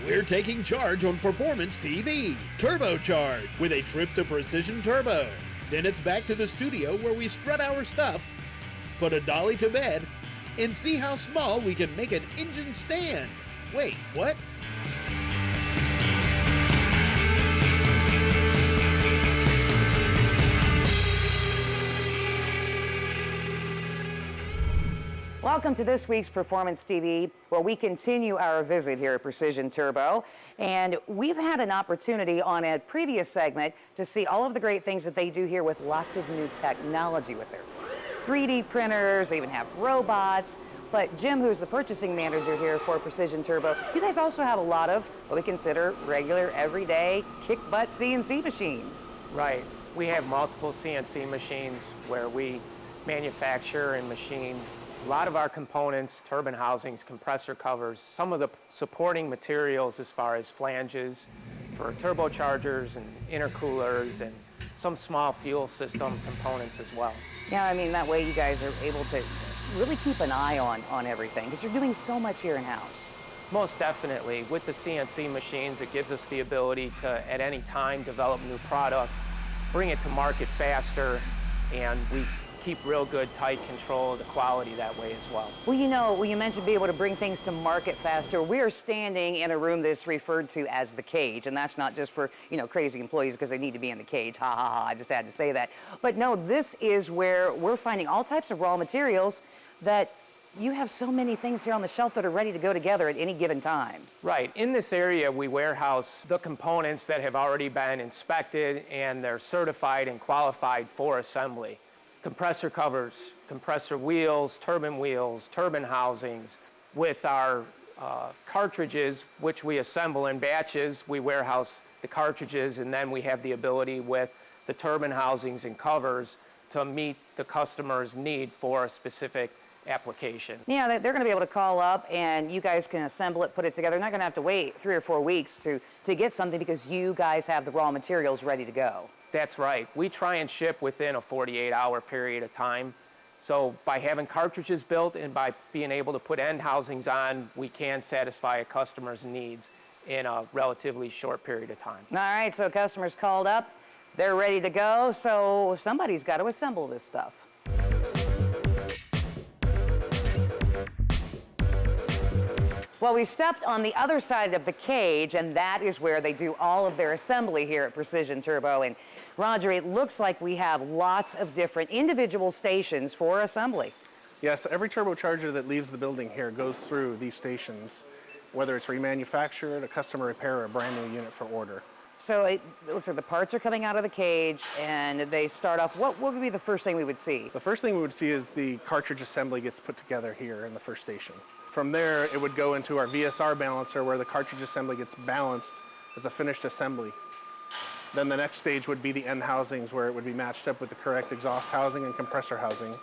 We're taking charge on Performance TV, Turbocharge, with a trip to Precision Turbo. Then it's back to the studio where we strut our stuff, put a dolly to bed, and see how small we can make an engine stand. Wait, what? Welcome to this week's Performance TV, where we continue our visit here at Precision Turbo. And we've had an opportunity on a previous segment to see all of the great things that they do here with lots of new technology with their 3D printers. They even have robots. But Jim, who's the purchasing manager here for Precision Turbo, you guys also have a lot of what we consider regular, everyday, kick-butt CNC machines. Right. We have multiple CNC machines where we manufacture and machine a lot of our components, turbine housings, compressor covers, some of the supporting materials as far as flanges for turbochargers and intercoolers, and some small fuel system components as well. Yeah, I mean, that way you guys are able to really keep an eye on everything, because you're doing so much here in-house. Most definitely. With the CNC machines, it gives us the ability to, at any time, develop new product, bring it to market faster, and we keep real good, tight control of the quality that way as well. Well, you know, you mentioned being able to bring things to market faster. We are standing in a room that's referred to as the cage, and that's not just for, you know, crazy employees because they need to be in the cage. Ha, ha, ha, I just had to say that. But no, this is where we're finding all types of raw materials that you have so many things here on the shelf that are ready to go together at any given time. Right. In this area, we warehouse the components that have already been inspected and they're certified and qualified for assembly. Compressor covers, compressor wheels, turbine housings. With our cartridges, which we assemble in batches, we warehouse the cartridges, and then we have the ability with the turbine housings and covers to meet the customer's need for a specific application. Yeah, they're going to be able to call up and you guys can assemble it, put it together. They're not going to have to wait 3 or 4 weeks to get something because you guys have the raw materials ready to go. That's right. We try and ship within a 48-hour period of time. So by having cartridges built and by being able to put end housings on, we can satisfy a customer's needs in a relatively short period of time. All right, so customers called up, they're ready to go, so somebody's got to assemble this stuff. Well, we stepped on the other side of the cage, and that is where they do all of their assembly here at Precision Turbo. And Roger, it looks like we have lots of different individual stations for assembly. Yes, every turbocharger that leaves the building here goes through these stations, whether it's remanufactured, a customer repair, or a brand new unit for order. So it looks like the parts are coming out of the cage, and they start off. What would be the first thing we would see? The first thing we would see is the cartridge assembly gets put together here in the first station. From there, it would go into our VSR balancer where the cartridge assembly gets balanced as a finished assembly. Then the next stage would be the end housings where it would be matched up with the correct exhaust housing and compressor housing.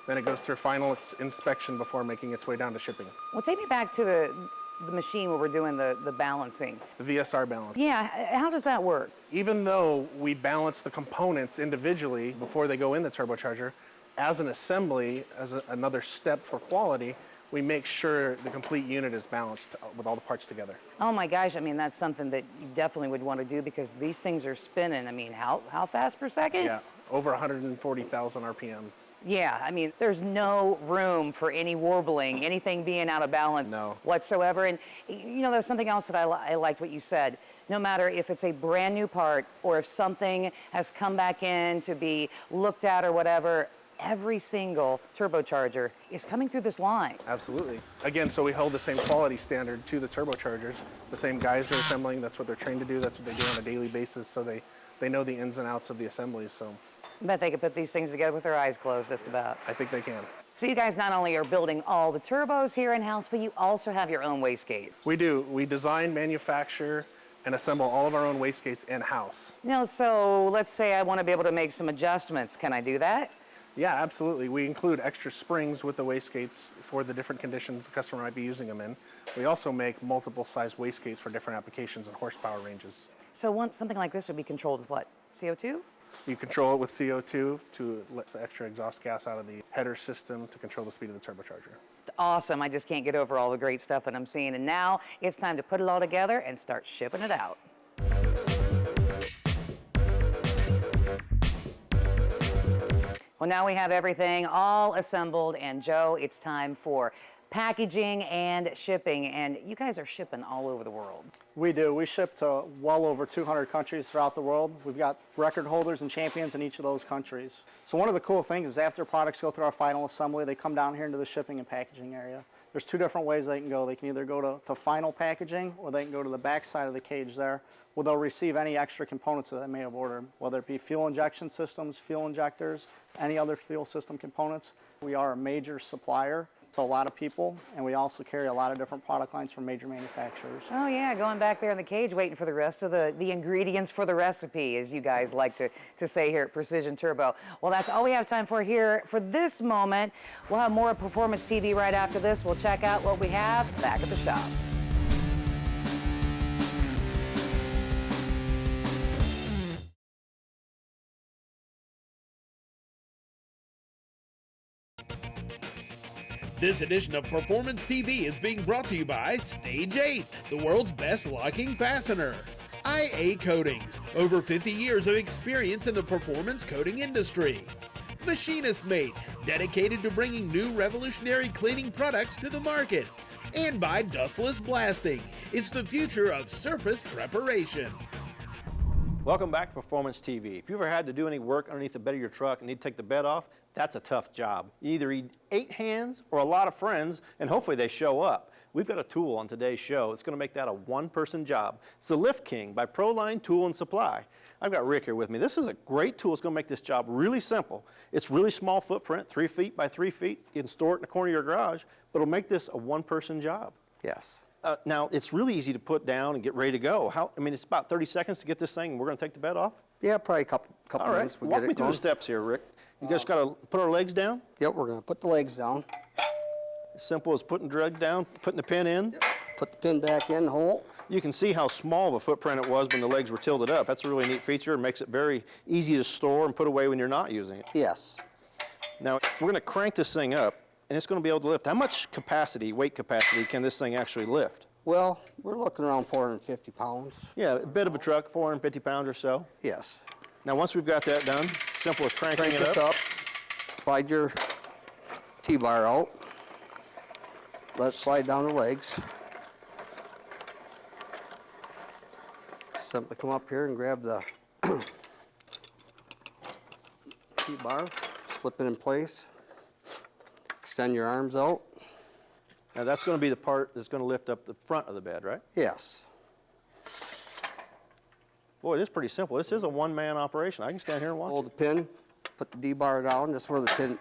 Then it goes through final inspection before making its way down to shipping. Well, take me back to the machine where we're doing the balancing. The VSR balancer. Yeah, how does that work? Even though we balance the components individually before they go in the turbocharger, as an assembly, as another step for quality, we make sure the complete unit is balanced with all the parts together. Oh my gosh, I mean, that's something that you definitely would want to do because these things are spinning. I mean, how fast per second? Yeah, over 140,000 RPM. Yeah, I mean, there's no room for any warbling, anything being out of balance whatsoever. And, you know, there's something else that I liked what you said. No matter if it's a brand new part or if something has come back in to be looked at or whatever, every single turbocharger is coming through this line. Absolutely. Again, so we hold the same quality standard to the turbochargers. The same guys are assembling, that's what they're trained to do, that's what they do on a daily basis, so they know the ins and outs of the assemblies. So I bet they could put these things together with their eyes closed, just about. I think they can. So you guys not only are building all the turbos here in-house, but you also have your own wastegates. We do. We design, manufacture, and assemble all of our own wastegates in-house. Now, so let's say I want to be able to make some adjustments. Can I do that? Yeah, absolutely. We include extra springs with the wastegates for the different conditions the customer might be using them in. We also make multiple size wastegates for different applications and horsepower ranges. So something like this would be controlled with what? CO2? You control it with CO2 to let the extra exhaust gas out of the header system to control the speed of the turbocharger. Awesome. I just can't get over all the great stuff that I'm seeing. And now it's time to put it all together and start shipping it out. Well, now we have everything all assembled, and Joe, it's time for packaging and shipping, and you guys are shipping all over the world. We do. We ship to well over 200 countries throughout the world. We've got record holders and champions in each of those countries. So one of the cool things is after products go through our final assembly, they come down here into the shipping and packaging area. There's two different ways they can go. They can either go to final packaging, or they can go to the back side of the cage there, where they'll receive any extra components that they may have ordered, whether it be fuel injection systems, fuel injectors, any other fuel system components. We are a major supplier to a lot of people, and we also carry a lot of different product lines from major manufacturers. Oh yeah, going back there in the cage waiting for the rest of the ingredients for the recipe, as you guys like to say here at Precision Turbo. Well, that's all we have time for here for this moment. We'll have more Performance TV right after this. We'll check out what we have back at the shop. This edition of Performance TV is being brought to you by Stage 8, the world's best locking fastener. IA Coatings, over 50 years of experience in the performance coating industry. Machinist Mate, dedicated to bringing new revolutionary cleaning products to the market. And by Dustless Blasting, it's the future of surface preparation. Welcome back to Performance TV. If you've ever had to do any work underneath the bed of your truck and need to take the bed off, that's a tough job. You either need 8 hands or a lot of friends, and hopefully they show up. We've got a tool on today's show. It's going to make that a one-person job. It's the Lift King by Proline Tool and Supply. I've got Rick here with me. This is a great tool. It's going to make this job really simple. It's really small footprint, 3 feet by 3 feet. You can store it in the corner of your garage, but it'll make this a one-person job. Yes. Now, it's really easy to put down and get ready to go. It's about 30 seconds to get this thing, and we're going to take the bed off? Yeah, probably a couple All right, minutes. We'll walk get me it through going. the steps here, Rick. You just got to put our legs down? Yep, we're going to put the legs down. As simple as putting drug down, putting the pin in. Yep. Put the pin back in the hole. You can see how small of a footprint it was when the legs were tilted up. That's a really neat feature. It makes it very easy to store and put away when you're not using it. Yes. Now, we're going to crank this thing up, and it's going to be able to lift. How much capacity, weight capacity, can this thing actually lift? Well, we're looking around 450 pounds. Yeah, a bit of a truck, 450 pounds or so. Yes. Now, once we've got that done, simple as cranking Crank it this up. Slide your T-bar out. Let it slide down the legs. Simply come up here and grab the T-bar, slip it in place, extend your arms out. Now, that's going to be the part that's going to lift up the front of the bed, right? Yes. Boy, it is pretty simple. This is a one-man operation. I can stand here and watch Hold it. the pin, put the D-bar down. This is where the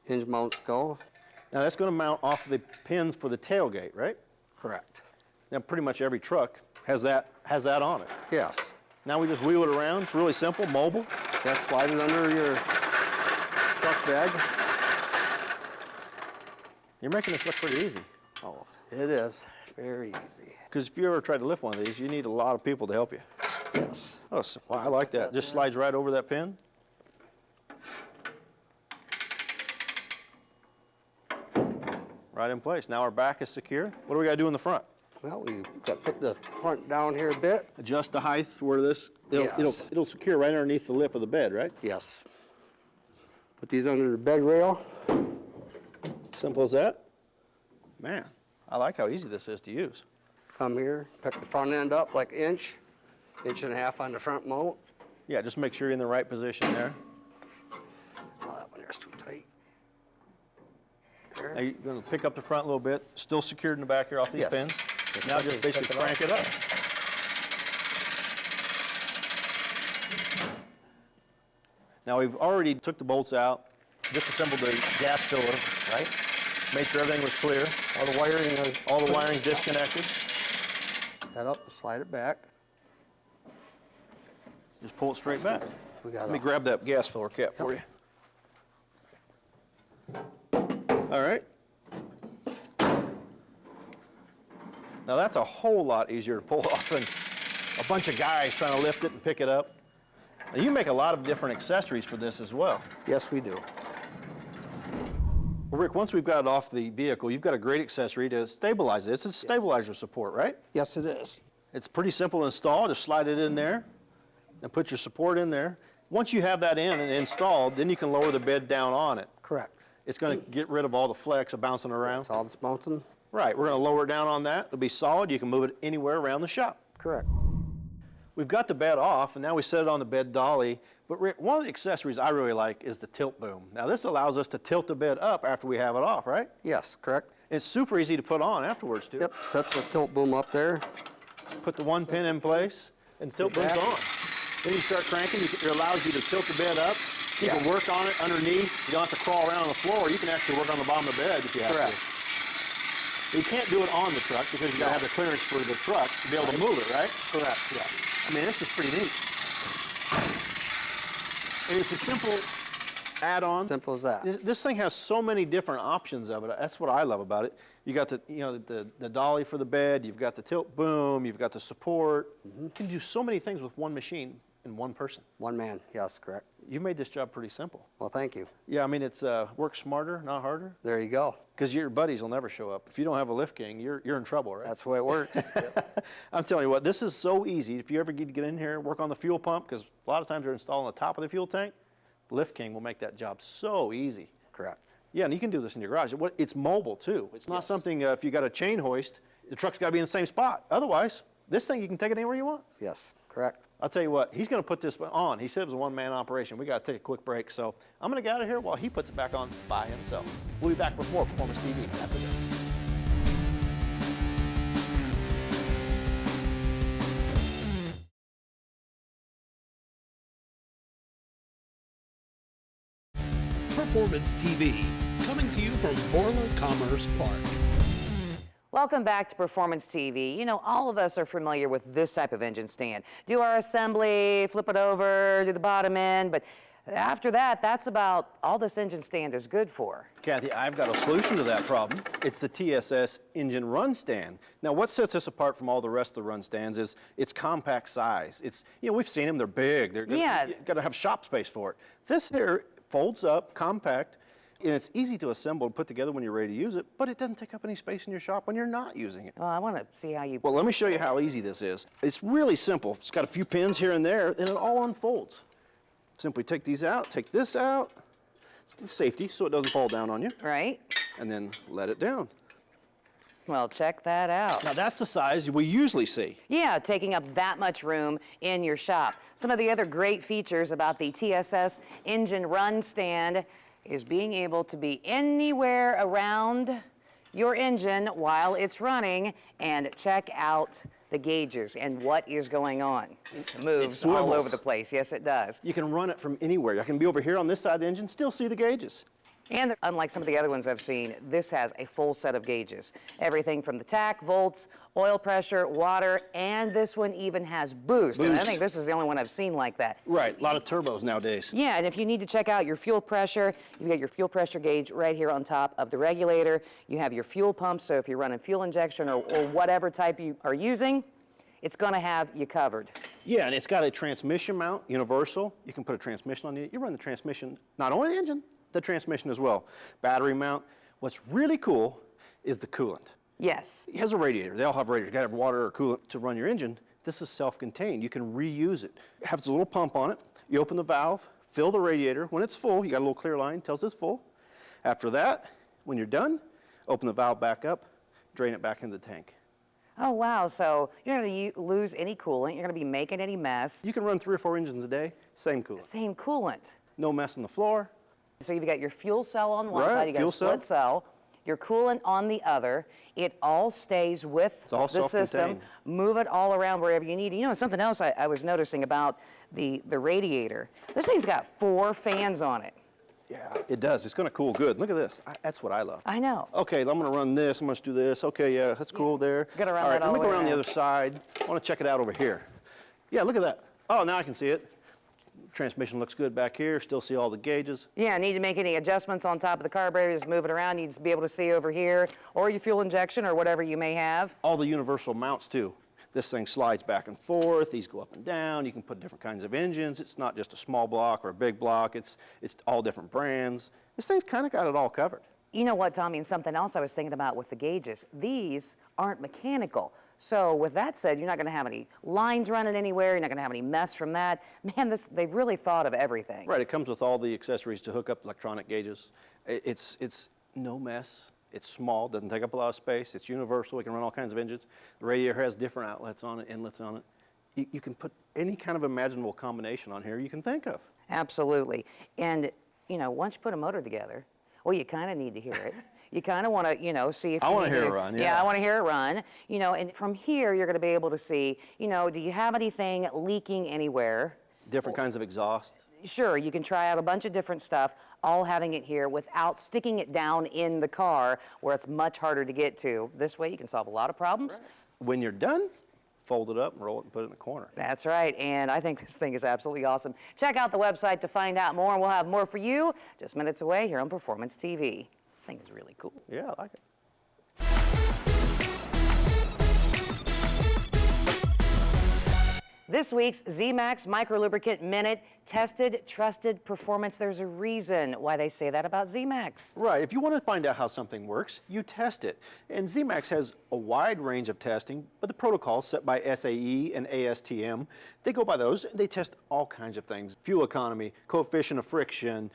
hinge mounts go. Now, that's going to mount off the pins for the tailgate, right? Correct. Now, pretty much every truck has that on it. Yes. Now we just wheel it around. It's really simple, mobile. Just slide it under your truck bed. You're making this look pretty easy. Oh, it is very easy. Because if you ever try to lift one of these, you need a lot of people to help you. Yes. Oh, well, I like that. Just slides right over that pin. Right in place. Now our back is secure. What do we got to do in the front? Well, we got to put the front down here a bit. Adjust the height where this, Yes. it'll secure right underneath the lip of the bed, right? Yes. Put these under the bed rail. Simple as that. Man, I like how easy this is to use. Come here, pick the front end up like an inch and a half on the front mount. Yeah, just make sure you're in the right position there. Oh, that one there's too tight. Now you're going to pick up the front a little bit, still secured in the back here off these Yes. pins. Just Now like just it, basically pick it up. crank it up. Now we've already took the bolts out, disassembled the gas filler, right? Made sure everything was clear. All the wiring. All the wiring's disconnected. Head up, slide it back. Just pull it straight back. We got Let me grab that gas filler cap for you. All right. Now that's a whole lot easier to pull off than a bunch of guys trying to lift it and pick it up. Now you make a lot of different accessories for this as well. Yes, we do. Well, Rick, once we've got it off the vehicle, you've got a great accessory to stabilize this. It's stabilizer support, right? Yes, it is. It's pretty simple to install. Just slide it in there and put your support in there. Once you have that in and installed, then you can lower the bed down on it. Correct. It's going to get rid of all the flex of bouncing around. It's all this bouncing. Right, we're going to lower it down on that. It'll be solid. You can move it anywhere around the shop. Correct. We've got the bed off, and now we set it on the bed dolly. But Rick, one of the accessories I really like is the tilt boom. Now this allows us to tilt the bed up after we have it off, right? Yes, correct. It's super easy to put on afterwards, too. Yep, set the tilt boom up there. Put the one pin in place, and the tilt boom's on. Then you start cranking. It allows you to tilt the bed up. You can work on it underneath. You don't have to crawl around on the floor. You can actually work on the bottom of the bed if you have to. You can't do it on the truck because you got to have the clearance for the truck to be able to move it, right? Correct, yeah. I mean, this is pretty neat. And it's a simple add-on. Simple as that. This thing has so many different options of it. That's what I love about it. You got the dolly for the bed. You've got the tilt boom. You've got the support. You can do so many things with one machine and one person. One man, yes, correct. You made this job pretty simple. Well, thank you. Yeah, I mean, it's work smarter, not harder. There you go. Because your buddies will never show up. If you don't have a lift king, you're in trouble, right? That's the way it works. I'm telling you what, this is so easy. If you ever get in here and work on the fuel pump, because a lot of times they're installing the top of the fuel tank, Lift King will make that job so easy. Correct. Yeah, and you can do this in your garage. It's mobile, too. It's not something, if you got a chain hoist, the truck's got to be in the same spot. Otherwise, this thing, you can take it anywhere you want. Yes, correct. I'll tell you what, he's going to put this on. He said it was a one-man operation. We got to take a quick break, so I'm going to get out of here while he puts it back on by himself. We'll be back with more Performance TV after this. Performance TV, coming to you from Borla Commerce Park. Welcome back to Performance TV. You know, all of us are familiar with this type of engine stand. Do our assembly, flip it over, do the bottom end, but after that, that's about all this engine stand is good for. Kathy, I've got a solution to that problem. It's the TSS engine run stand. Now, what sets this apart from all the rest of the run stands is its compact size. It's, you know, we've seen them, they're big. They're got to have shop space for it. This here folds up, compact, and it's easy to assemble and put together when you're ready to use it, but it doesn't take up any space in your shop when you're not using it. Well, I want to see how you... Well, let me show you how easy this is. It's really simple. It's got a few pins here and there, and it all unfolds. Simply take these out, take this out, safety, so it doesn't fall down on you. Right. And then let it down. Well, check that out. Now, that's the size we usually see. Yeah, taking up that much room in your shop. Some of the other great features about the TSS engine run stand is being able to be anywhere around your engine while it's running, and check out the gauges and what is going on. It moves all over the place. Yes, it does. You can run it from anywhere. I can be over here on this side of the engine, still see the gauges. And unlike some of the other ones I've seen, this has a full set of gauges. Everything from the tach, volts, oil pressure, water, and this one even has boost. And I think this is the only one I've seen like that. Right, a lot of turbos nowadays. Yeah, and if you need to check out your fuel pressure, you've got your fuel pressure gauge right here on top of the regulator. You have your fuel pump, so if you're running fuel injection or whatever type you are using, it's going to have you covered. Yeah, and it's got a transmission mount, universal. You can put a transmission on it. You run the transmission, not only the engine, the transmission as well. Battery mount. What's really cool is the coolant. Yes. It has a radiator. They all have radiators. You gotta have water or coolant to run your engine. This is self-contained. You can reuse it. It has a little pump on it. You open the valve, fill the radiator. When it's full, you got a little clear line, tells it's full. After that, when you're done, open the valve back up, drain it back into the tank. Oh, wow. So you're not going to lose any coolant. You're going to be making any mess. You can run 3 or 4 engines a day, same coolant. Same coolant. No mess on the floor. So you've got your fuel cell on one side, you got a split cell, your coolant on the other. It all stays with the system. Move it all around wherever you need. You know, something else I was noticing about the radiator. This thing's got 4 fans on it. Yeah, it does. It's going to cool good. Look at this. That's what I love. I know. Okay, I'm going to run this. I'm going to do this. Okay, yeah, that's cool there. Got to run all right, that all let me go around around the other side. I want to check it out over here. Yeah, look at that. Oh, now I can see it. Transmission looks good back here. Still see all the gauges. Yeah, need to make any adjustments on top of the carburetor, just move it around. Needs to be able to see over here, or your fuel injection, or whatever you may have. All the universal mounts too. This thing slides back and forth. These go up and down. You can put different kinds of engines. It's not just a small block or a big block. It's all different brands. This thing's kind of got it all covered. You know what, Tommy, and something else I was thinking about with the gauges, these aren't mechanical. So with that said, you're not going to have any lines running anywhere. You're not going to have any mess from that. Man, they've really thought of everything. Right, it comes with all the accessories to hook up electronic gauges. It's no mess. It's small, doesn't take up a lot of space. It's universal. It can run all kinds of engines. The radiator has different outlets on it, inlets on it. You can put any kind of imaginable combination on here you can think of. Absolutely. And, you know, once you put a motor together, well, you kind of need to hear it. You kind of want to, you know, see if I you want to need hear it run, yeah. Yeah, I want to hear it run. You know, and from here, you're going to be able to see, you know, do you have anything leaking anywhere? Different kinds of exhaust. Sure, you can try out a bunch of different stuff, all having it here without sticking it down in the car where it's much harder to get to. This way, you can solve a lot of problems. Right. When you're done, fold it up and roll it and put it in the corner. That's right, and I think this thing is absolutely awesome. Check out the website to find out more, and we'll have more for you just minutes away here on Performance TV. This thing is really cool. Yeah, I like it. This week's zMAX Micro Lubricant Minute, tested, trusted performance. There's a reason why they say that about zMAX. Right, if you want to find out how something works, you test it. And zMAX has a wide range of testing, but the protocols set by SAE and ASTM, they go by those. They test all kinds of things. Fuel economy, coefficient of friction,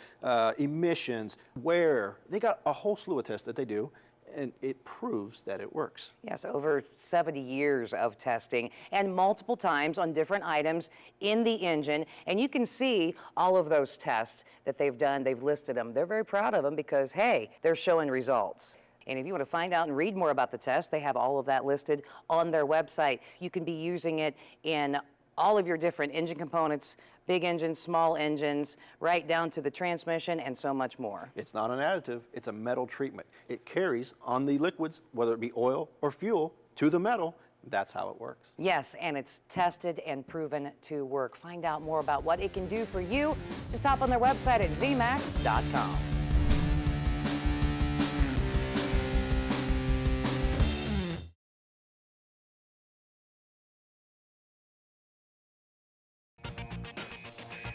emissions, wear. They got a whole slew of tests that they do, and it proves that it works. Yes, over 70 years of testing and multiple times on different items in the engine. And you can see all of those tests that they've done. They've listed them. They're very proud of them because, hey, they're showing results. And if you want to find out and read more about the test, they have all of that listed on their website. You can be using it in all of your different engine components, big engines, small engines, right down to the transmission and so much more. It's not an additive, it's a metal treatment. It carries on the liquids, whether it be oil or fuel, to the metal. That's how it works. Yes, and it's tested and proven to work. Find out more about what it can do for you. Just hop on their website at zmax.com.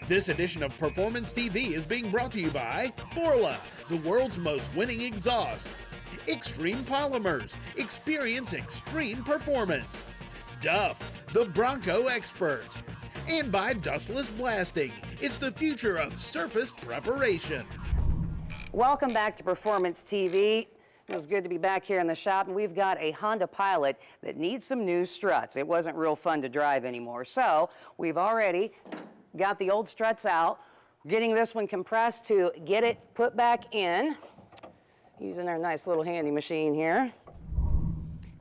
This edition of Performance TV is being brought to you by Borla, the world's most winning exhaust. Extreme Polymers, experience extreme performance. Duff, the Bronco experts. And by Dustless Blasting, it's the future of surface preparation. Welcome back to Performance TV. It was good to be back here in the shop, and we've got a Honda Pilot that needs some new struts. It wasn't real fun to drive anymore, so we've already got the old struts out, getting this one compressed to get it put back in, using our nice little handy machine here.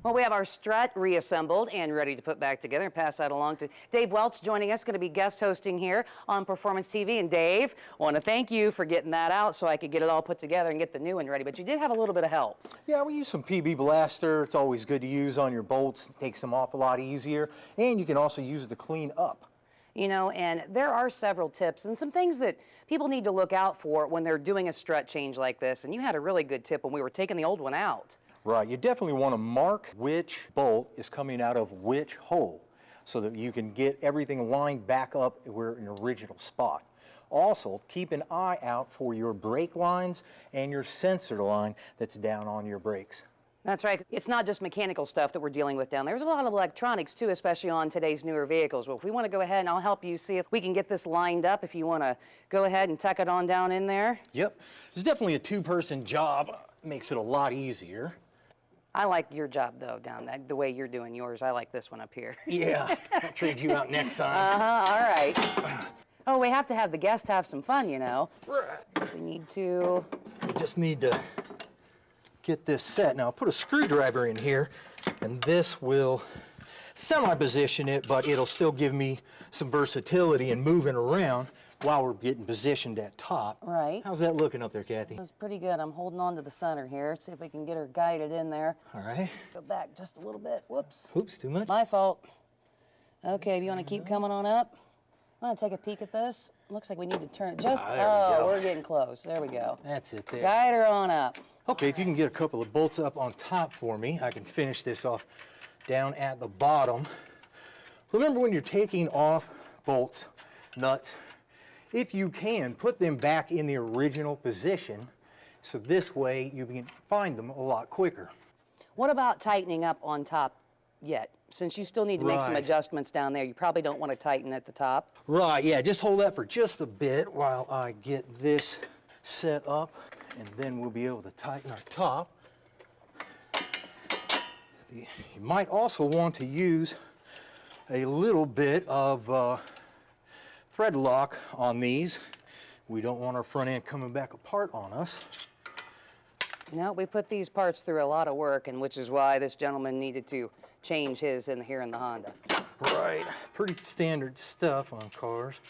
Well, we have our strut reassembled and ready to put back together and pass that along to Dave Welch joining us, going to be guest hosting here on Performance TV. And Dave, I want to thank you for getting that out so I could get it all put together and get the new one ready, but you did have a little bit of help. Yeah, we use some PB Blaster. It's always good to use on your bolts. It takes them off a lot easier, and you can also use it to clean up. You know, and there are several tips and some things that people need to look out for when they're doing a strut change like this. And you had a really good tip when we were taking the old one out. Right, you definitely want to mark which bolt is coming out of which hole so that you can get everything lined back up where in the original spot. Also, keep an eye out for your brake lines and your sensor line that's down on your brakes. That's right. It's not just mechanical stuff that we're dealing with down there. There's a lot of electronics too, especially on today's newer vehicles. Well, if we want to go ahead and I'll help you see if we can get this lined up, if you want to go ahead and tuck it on down in there. Yep, it's definitely a two-person job. Makes it a lot easier. I like your job though, down that the way you're doing yours. I like this one up here. Yeah, I'll trade you out next time. All right. Oh, we have to have the guests have some fun, you know. We need to. We just need to get this set. Now, I'll put a screwdriver in here, and this will semi-position it, but it'll still give me some versatility in moving around while we're getting positioned at top. Right. How's that looking up there, Kathy? That's pretty good. I'm holding on to the center here. Let's see if we can get her guided in there. All right. Go back just a little bit. Whoops. Oops, too much. My fault. Okay, if you want to keep coming on up. I'm going to take a peek at this. Looks like we need to turn it just, there we go. We're getting close. There we go. That's it there. Guide her on up. Okay, if you can get a couple of bolts up on top for me, I can finish this off down at the bottom. Remember when you're taking off bolts, nuts, if you can, put them back in the original position So this way you can find them a lot quicker. What about tightening up on top yet? Since you still need to make some Right. adjustments down there, you probably don't want to tighten at the top. Right, yeah, just hold that for just a bit while I get this set up, and then we'll be able to tighten our top. You might also want to use a little bit of thread lock on these. We don't want our front end coming back apart on us. No, we put these parts through a lot of work, and which is why this gentleman needed to change his here in the Honda. Right, pretty standard stuff on cars.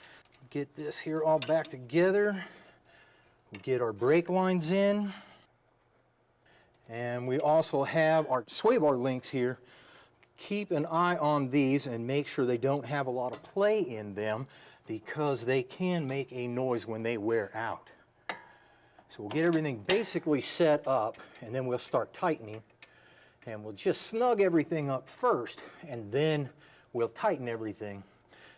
Get this here all back together. We get our brake lines in. And we also have our sway bar links here. Keep an eye on these and make sure they don't have a lot of play in them, because they can make a noise when they wear out. So we'll get everything basically set up, and then we'll start tightening. And we'll just snug everything up first, and then we'll tighten everything.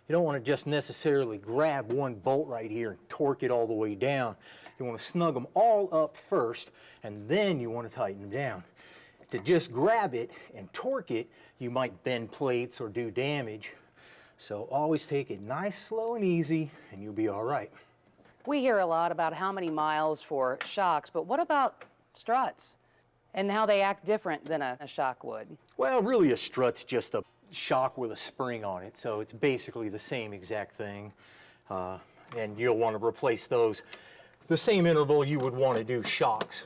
You don't want to just necessarily grab one bolt right here and torque it all the way down. You want to snug them all up first, and then you want to tighten them down. To just grab it and torque it, you might bend plates or do damage. So always take it nice, slow, and easy, and you'll be all right. We hear a lot about how many miles for shocks, but what about struts and how they act different than a shock would? Well, really a strut's just a shock with a spring on it, so it's basically the same exact thing. And you'll want to replace those the same interval you would want to do shocks,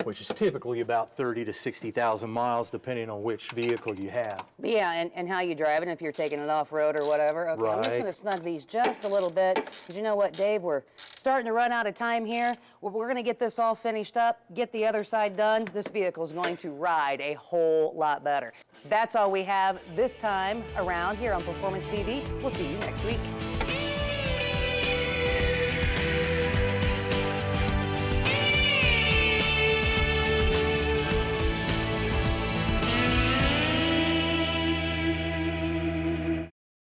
which is typically about 30 to 60,000 miles, depending on which vehicle you have. Yeah, and how you drive it, if you're taking it off-road or whatever. Okay, I'm just Right. going to snug these just a little bit, because you know what, Dave? We're starting to run out of time here. We're going to get this all finished up, get the other side done. This vehicle's going to ride a whole lot better. That's all we have this time around here on Performance TV. We'll see you next week.